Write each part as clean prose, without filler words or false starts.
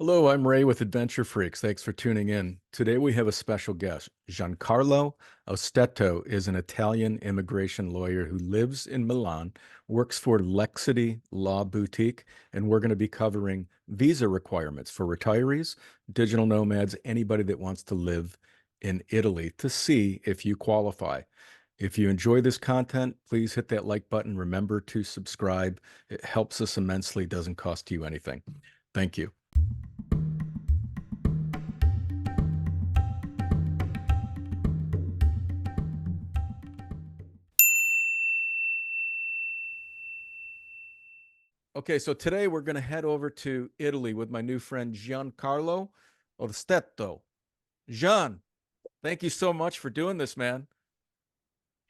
Hello, I'm Ray with Adventure Freaks. Thanks for tuning in. Today we have a special guest. Giancarlo Ostetto is an Italian immigration lawyer who lives in Milan, works for Lexidy Law Boutique, and we're going to be covering visa requirements for retirees, digital nomads, anybody that wants to live in Italy to see if you qualify. If you enjoy this content, please hit that like button. Remember to subscribe. It helps us immensely, doesn't cost you anything. Thank you. Okay, so today we're going to head over to Italy with my new friend Giancarlo Ostetto. Gian, thank you so much for doing this, man.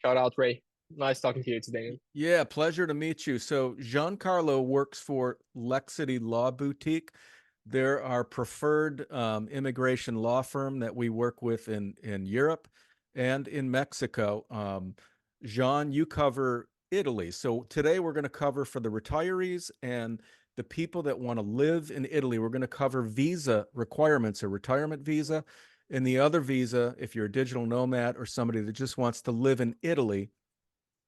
Shout out, Ray. Nice talking to you today. Yeah, pleasure to meet you. So Giancarlo works for Lexidy Law Boutique. They're our preferred immigration law firm that we work with in Europe and in Mexico. Jean, you cover Italy. So today we're going to cover for the retirees and the people that want to live in Italy. We're going to cover visa requirements, a retirement visa, and the other visa, if you're a digital nomad or somebody that just wants to live in Italy.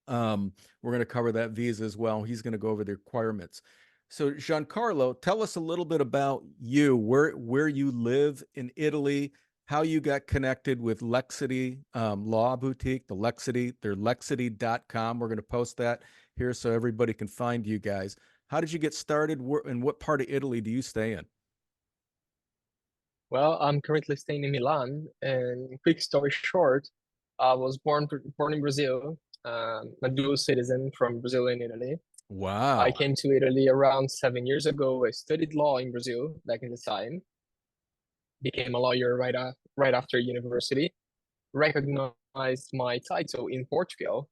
We're going to cover that visa as well. He's going to go over the requirements. So, Giancarlo, tell us a little bit about you, where you live in Italy, how you got connected with Lexidy Law Boutique, the Lexidy, they're Lexidy.com. We're going to post that here so everybody can find you guys. How did you get started? And what part of Italy do you stay in? Well, I'm currently staying in Milan, and quick story short, I was born in Brazil, a dual citizen from Brazil and Italy. I Wow. came to Italy around 7 years ago. I studied law in Brazil back in the time, became a lawyer right after university, recognized my title in Portugal,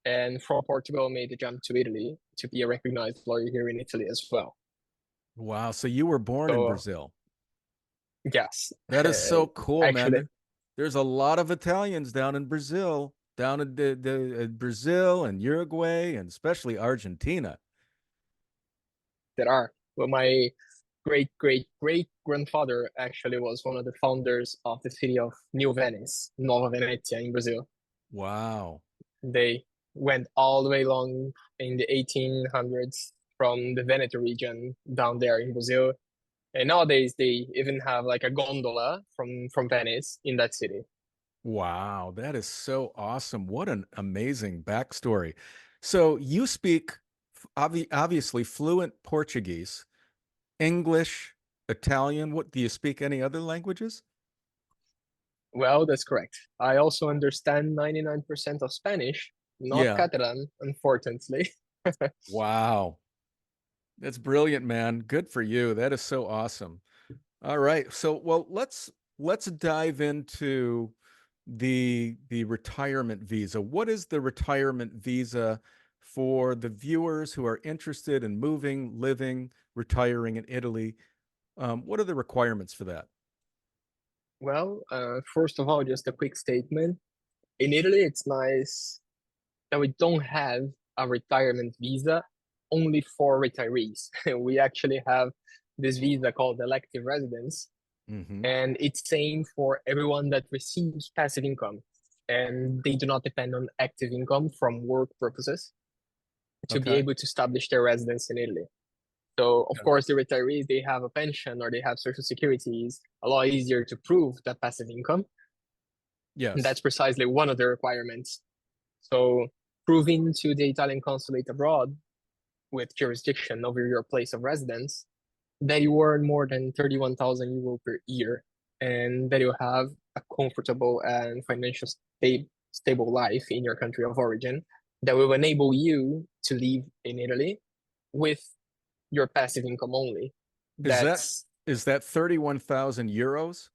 and from Portugal made the jump to Italy to be a recognized lawyer here in Italy as well. Wow. So you were born in So Brazil. yes, That is so cool, actually. man. There's a lot of Italians down in Brazil, down in Brazil and Uruguay, and especially Argentina. There are. Well, my great grandfather actually was one of the founders of the city of New Venice, Nova Venezia in Brazil. Wow. They went all the way along in the 1800s from the Veneto region down there in Brazil. And nowadays they even have like a gondola from Venice in that city. Wow. That is so awesome. What an amazing backstory. So you speak obviously fluent Portuguese, English, Italian. What do you speak any other languages? Well, that's correct. I also understand 99% of Spanish, not Yeah. Catalan, unfortunately. Wow. That's brilliant, man. Good for you. That is so awesome. All right. So, well, let's dive into the retirement visa. What is the retirement visa for the viewers who are interested in moving, living, retiring in Italy? What are the requirements for that? Well, first of all, just a quick statement. In Italy, it's nice that we don't have a retirement visa only for retirees. We actually have this visa called elective residence, Hmm. and it's same for everyone that receives passive income, and they do not depend on active income from work purposes to be Okay. able to establish their residence in Italy. So, of Yeah. course, the retirees, they have a pension or they have social security. It's a lot easier to prove that passive income. And Yes. that's precisely one of the requirements. So, proving to the Italian consulate abroad with jurisdiction over your place of residence that you earn more than 31,000 euro per year and that you have a comfortable and stable life in your country of origin that will enable you to live in Italy with your passive income only. Is that That's is that 31,000 euros?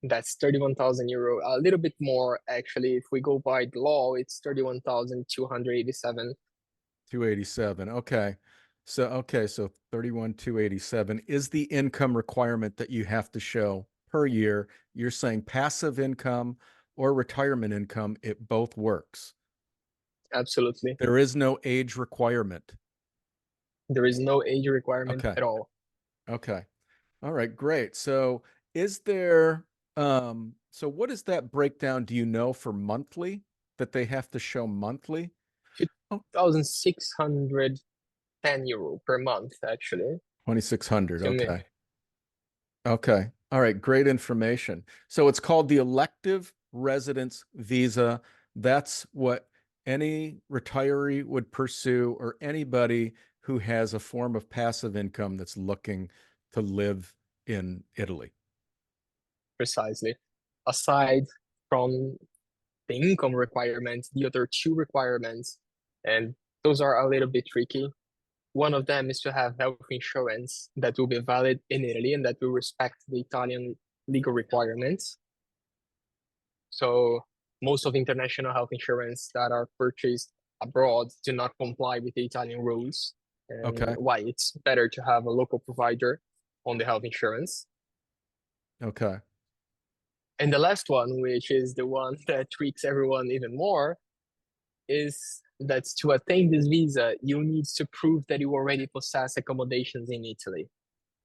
that's 31,000 euro, a little bit more actually. If we go by the law, it's 31,287. 287. Okay, so 31,287 is the income requirement that you have to show per year. You're saying passive income or retirement income, it both works. Absolutely. There is no age requirement. There is no age requirement Okay. at all. Okay. All right, great. So is there, so what is that breakdown? Do you know for monthly that they have to show monthly? Oh, 2,610 euro per month, actually. 2,600. To me, Okay. Okay. All right. Great information. So it's called the elective residence visa. That's what any retiree would pursue, or anybody who has a form of passive income that's looking to live in Italy. precisely. Aside from the income requirements, the other two requirements, and those are a little bit tricky. One of them is to have health insurance that will be valid in Italy and that will respect the Italian legal requirements. So most of international health insurance that are purchased abroad do not comply with the Italian rules, and Okay. why it's better to have a local provider on the health insurance. Okay. And the last one, which is the one that tweaks everyone even more, is that to attain this visa, you need to prove that you already possess accommodations in Italy.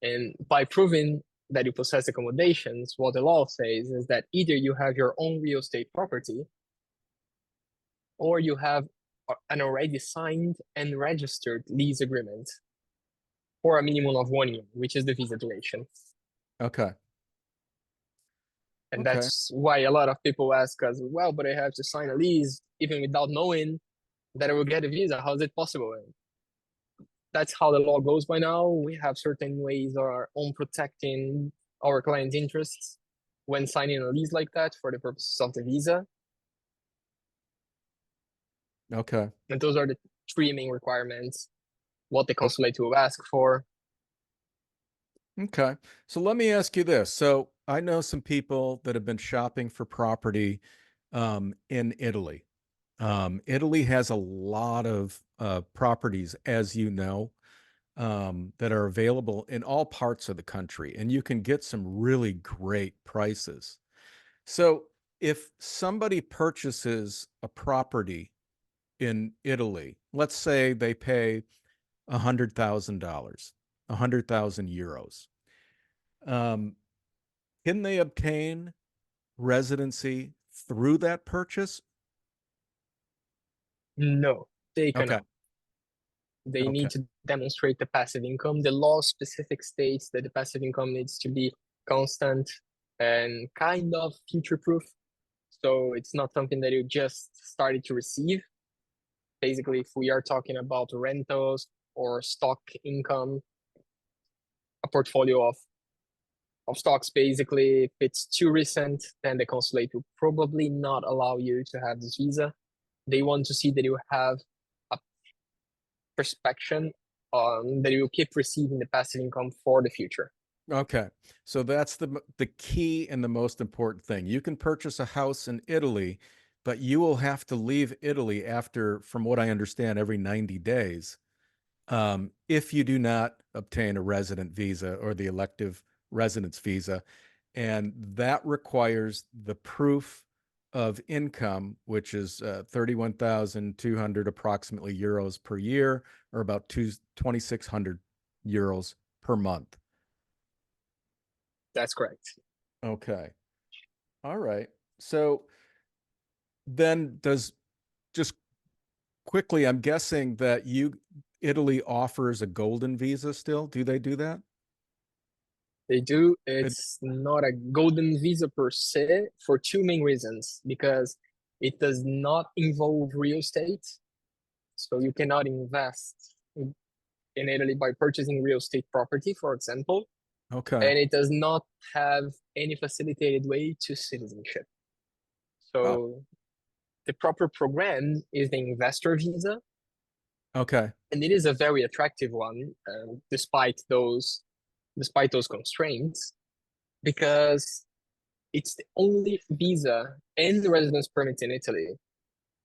And by proving that you possess accommodations, what the law says is that either you have your own real estate property or you have an already signed and registered lease agreement for a minimum of 1 year, which is the visa duration. Okay. And Okay. that's why a lot of people ask us, well, but I have to sign a lease even without knowing that I will get a visa. How is it possible? And that's how the law goes by now. We have certain ways on protecting our client interests when signing a lease like that for the purposes of the visa. Okay. And those are the three main requirements, what the consulate will ask for. Okay. So let me ask you this. So I know some people that have been shopping for property in Italy. Italy has a lot of properties, as you know, that are available in all parts of the country, and you can get some really great prices. So if somebody purchases a property in Italy, let's say they pay $100,000, 100,000 euros. Um, can they obtain residency through that purchase? No, they Okay. cannot. They Okay. need to demonstrate the passive income. The law specific states that the passive income needs to be constant and kind of future proof. So it's not something that you just started to receive. Basically, if we are talking about rentals or stock income, a portfolio of stocks, basically, if it's too recent, then the consulate will probably not allow you to have this visa. They want to see that you have a perspective that you keep receiving the passive income for the future. Okay. So that's the key and the most important thing. You can purchase a house in Italy, but you will have to leave Italy after, from what I understand, every 90 days, if you do not obtain a resident visa or the elective residence visa. And that requires the proof of income, which is 31,200 approximately euros per year, or about 2,600 euros per month. That's correct. Okay. All right. So then just quickly, I'm guessing that Italy offers a golden visa still. Do they do that? They do. It, It's not a golden visa per se for two main reasons. Because it does not involve real estate. So you cannot invest in Italy by purchasing real estate property, for example. okay. And it does not have any facilitated way to citizenship. Oh, So the proper program is the investor visa, okay. and it is a very attractive one, despite those constraints, because it's the only visa and the residence permit in Italy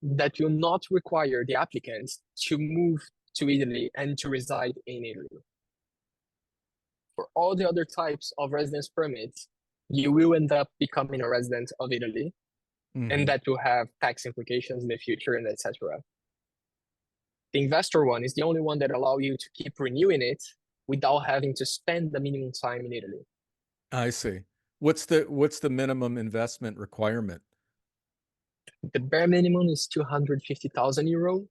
that will not require the applicant to move to Italy and to reside in Italy. For all the other types of residence permits, you will end up becoming a resident of Italy, and Hmm. that will have tax implications in the future and etc. The investor one is the only one that allow you to keep renewing it without having to spend the minimum time in Italy. I see. What's the minimum investment requirement? The bare minimum is 250,000 euro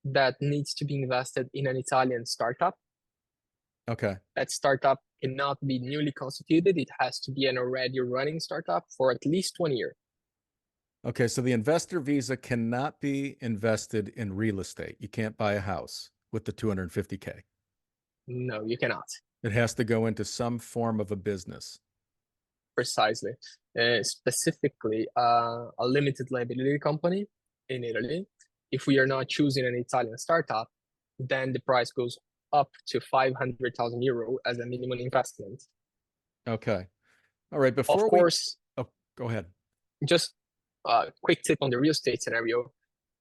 that needs to be invested in an Italian startup. Okay. That startup cannot be newly constituted. It has to be an already running startup for at least 1 year. Okay, so the investor visa cannot be invested in real estate. You can't buy a house with the 250K. No, you cannot. It has to go into some form of a business. Precisely. Specifically, a limited liability company in Italy. If we are not choosing an Italian startup, then the price goes up to 500,000 euro as a minimum investment. Okay. All right. Of Before we, course, oh, go ahead. just a quick tip on the real estate scenario.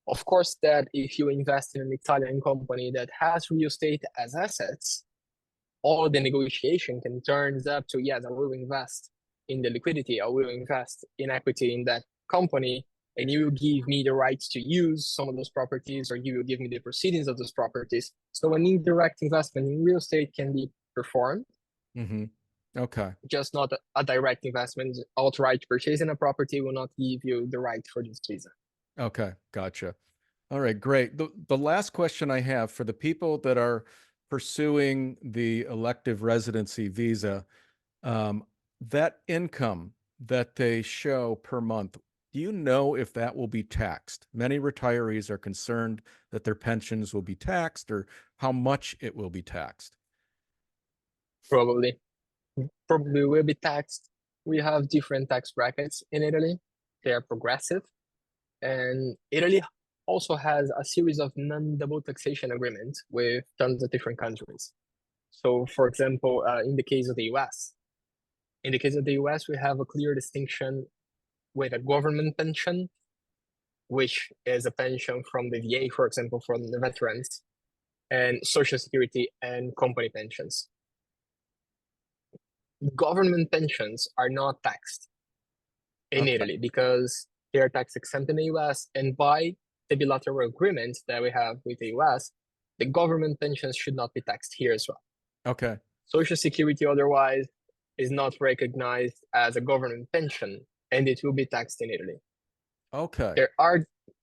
Of course, that if you invest in an Italian company that has real estate as assets, all the negotiation can turn up to, yes, I will invest in the liquidity, I will invest in equity in that company, and you will give me the rights to use some of those properties, or you will give me the proceedings of those properties. So an indirect investment in real estate can be performed. Mm-hmm. Okay. Just not a direct investment. Outright purchasing a property will not give you the right for this visa. Okay. Gotcha. All right. Great. The last question I have for the people that are pursuing the elective residency visa, that income that they show per month, do you know if that will be taxed? Many retirees are concerned that their pensions will be taxed or how much it will be taxed. Probably will be taxed. We have different tax brackets in Italy. They are progressive. And Italy also has a series of non-double taxation agreements with tons of different countries. So, for example, in the case of the US, we have a clear distinction with a government pension, which is a pension from the VA, for example, from the veterans, and Social Security and company pensions. Government pensions are not taxed in Okay. Italy because they are tax exempt in the US, and by the bilateral agreement that we have with the US, the government pensions should not be taxed here as well. Okay. Social Security otherwise is not recognized as a government pension, and it will be taxed in Italy. Okay.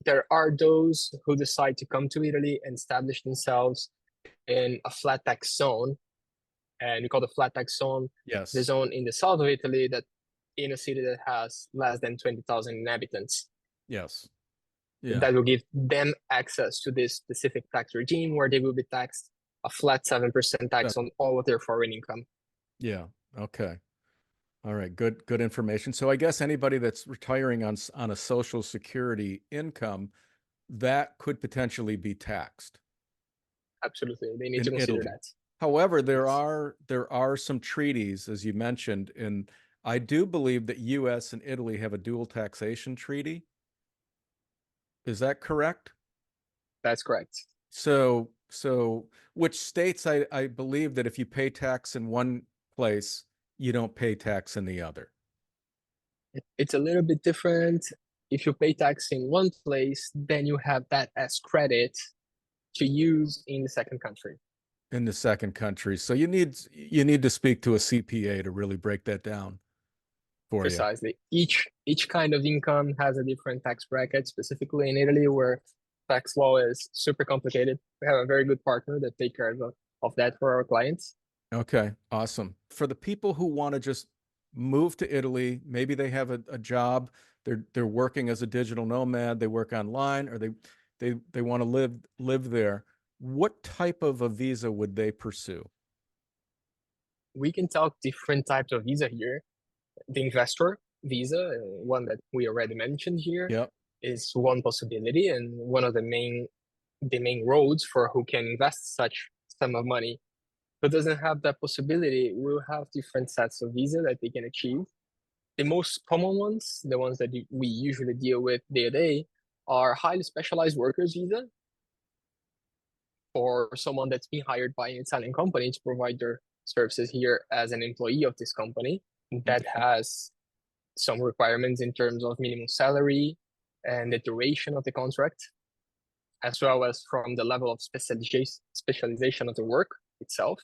There are those who decide to come to Italy and establish themselves in a flat tax zone, and we call the flat tax zone the Yes. zone in the south of Italy that in a city that has less than 20,000 inhabitants. Yes. Yeah. That will give them access to this specific tax regime where they will be taxed a flat 7% tax on all of their foreign income. Yeah. Okay. All right. Good information. So I guess anybody that's retiring on a Social Security income, that could potentially be taxed Absolutely. They need in to consider Italy. that. However, there Yes. are some treaties, as you mentioned, and I do believe that US and Italy have a dual taxation treaty. Is that correct? That's correct. So which states I believe that if you pay tax in one place, you don't pay tax in the other. It's a little bit different. If you pay tax in one place, then you have that as credit to use in the second country. In the second country. So you need to speak to a CPA to really break that down for you. Precisely. Each kind of income has a different tax bracket, specifically in Italy, where tax law is super complicated. We have a very good partner that take care of that for our clients. Okay, awesome. For the people who want to just move to Italy, maybe they have a job, they're working as a digital nomad, they work online, or they want to live there. What type of a visa would they pursue? We can talk different types of visa here. The investor visa, one that we already mentioned here, Yep. is one possibility and one of the main roads for who can invest such sum of money. Who doesn't have that possibility will have different sets of visa that they can achieve. The most common ones, the ones that we usually deal with day to day, are highly specialized workers visa for someone that's been hired by an Italian company to provide their services here as an employee of this company. That Okay. has some requirements in terms of minimum salary and the duration of the contract, as well as from the level of specialization of the work itself.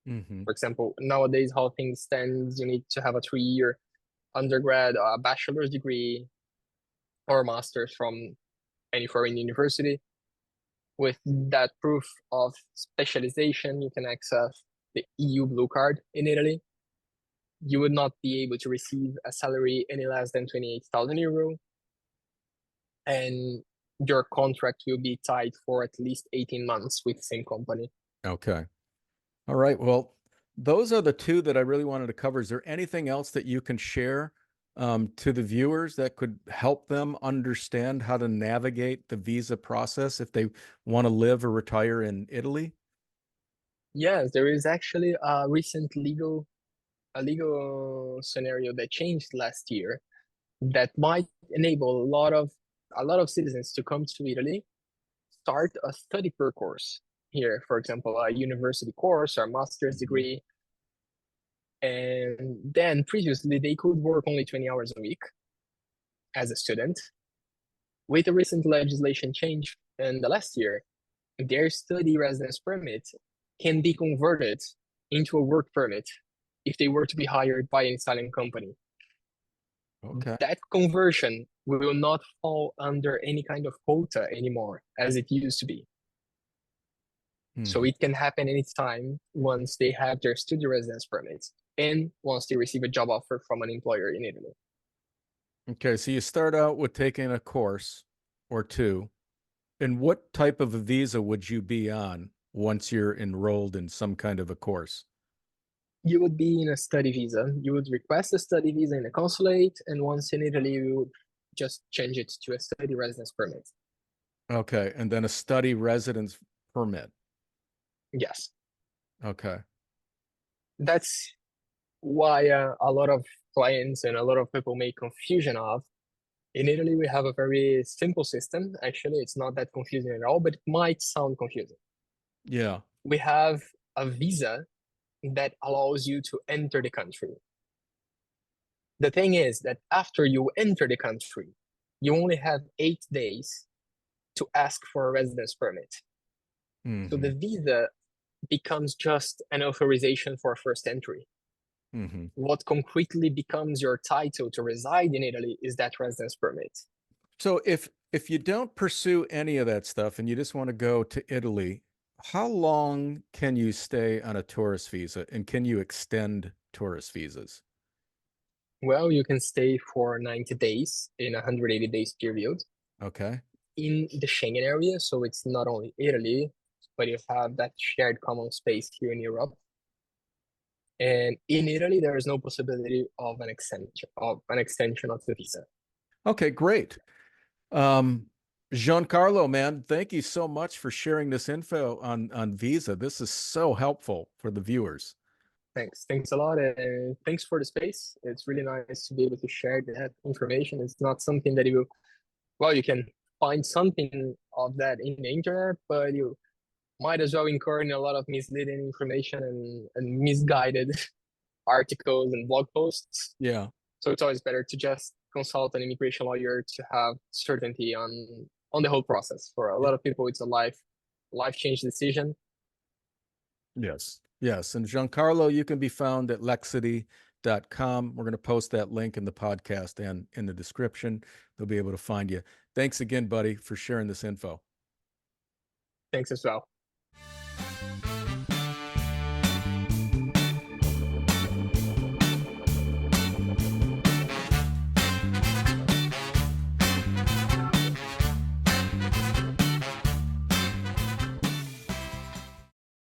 Hmm. For example, nowadays, how things stand, you need to have a 3-year undergrad, a bachelor's degree, or a master's from any foreign university. With that proof of specialization, you can access the EU Blue Card in Italy. You would not be able to receive a salary any less than 28,000 euro, and your contract will be tied for at least 18 months with the same company. Okay. All right. Well, those are the two that I really wanted to cover. Is there anything else that you can share to the viewers that could help them understand how to navigate the visa process if they want to live or retire in Italy? Yes, there is actually a recent legal scenario that changed last year that might enable a lot of citizens to come to Italy, start a study per course here, for example, a university course or a master's Mhm. degree. And then previously they could work only 20 hours a week as a student. With the recent legislation change in the last year, their study residence permit can be converted into a work permit if they were to be hired by an Italian company. Okay. That conversion will not fall under any kind of quota anymore as it used to be. So Mhm. it can happen anytime once they have their study residence permit and once they receive a job offer from an employer in Italy. Okay. So you start out with taking a course or two. And what type of a visa would you be on once you're enrolled in some kind of a course? You would be in a study visa. You would request a study visa in a consulate, and once in Italy, you would just change it to a study residence permit. Okay. And then a study residence permit. Yes, Okay. that's why a lot of clients and a lot of people make confusion of. In Italy, we have a very simple system. Actually, it's not that confusing at all, but it might sound confusing. Yeah. We have a visa that allows you to enter the country. The thing is that after you enter the country, you only have 8 days to ask for a residence permit. So Hmm. the visa becomes just an authorization for first entry. Hmm. What concretely becomes your title to reside in Italy is that residence permit. So if you don't pursue any of that stuff and you just want to go to Italy, how long can you stay on a tourist visa and can you extend tourist visas? Well, you can stay for 90 days in a 180 days period Okay. in the Schengen area. So it's not only Italy, but you have that shared common space here in Europe. And in Italy, there is no possibility of an extension of the visa. Okay, great. Um, Giancarlo, man, thank you so much for sharing this info on visa. This is so helpful for the viewers. Thanks a lot, and thanks for the space. It's really nice to be able to share that information. It's not something that you can find something of that in the internet, but you might as well incur in a lot of misleading information and misguided articles and blog posts. Yeah. So it's always better to just consult an immigration lawyer to have certainty on the whole process. For a lot of people, it's a life change decision. Yes. Yes. And Giancarlo, you can be found at Lexidy.com. We're going to post that link in the podcast and in the description. They'll be able to find you. Thanks again, buddy, for sharing this info. Thanks as well.